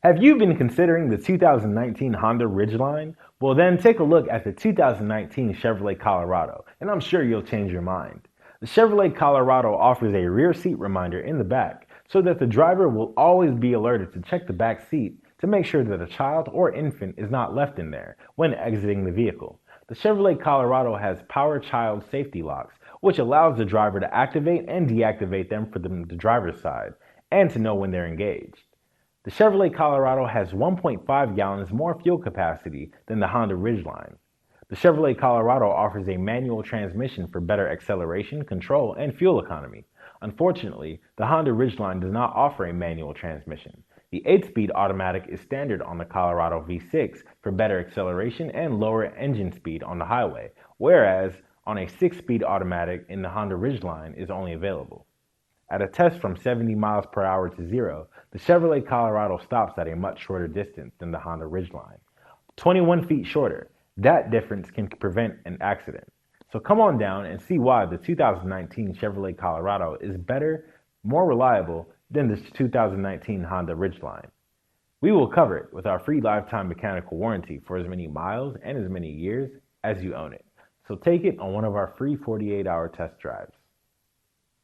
Have you been considering the 2019 Honda Ridgeline? Well, then take a look at the 2019 Chevrolet Colorado, and I'm sure you'll change your mind. The Chevrolet Colorado offers a rear seat reminder in the back so that the driver will always be alerted to check the back seat to make sure that a child or infant is not left in there when exiting the vehicle. The Chevrolet Colorado has power child safety locks, which allows the driver to activate and deactivate them for the driver's side and to know when they're engaged. The Chevrolet Colorado has 1.5 gallons more fuel capacity than the Honda Ridgeline. The Chevrolet Colorado offers a manual transmission for better acceleration, control, and fuel economy. Unfortunately, the Honda Ridgeline does not offer a manual transmission. The 8-speed automatic is standard on the Colorado V6 for better acceleration and lower engine speed on the highway, whereas on a 6-speed automatic in the Honda Ridgeline is only available. At a test from 70 miles per hour to 0, the Chevrolet Colorado stops at a much shorter distance than the Honda Ridgeline. 21 feet shorter. That difference can prevent an accident. So come on down and see why the 2019 Chevrolet Colorado is better, more reliable than the 2019 Honda Ridgeline. We will cover it with our free lifetime mechanical warranty for as many miles and as many years as you own it. So take it on one of our free 48-hour test drives.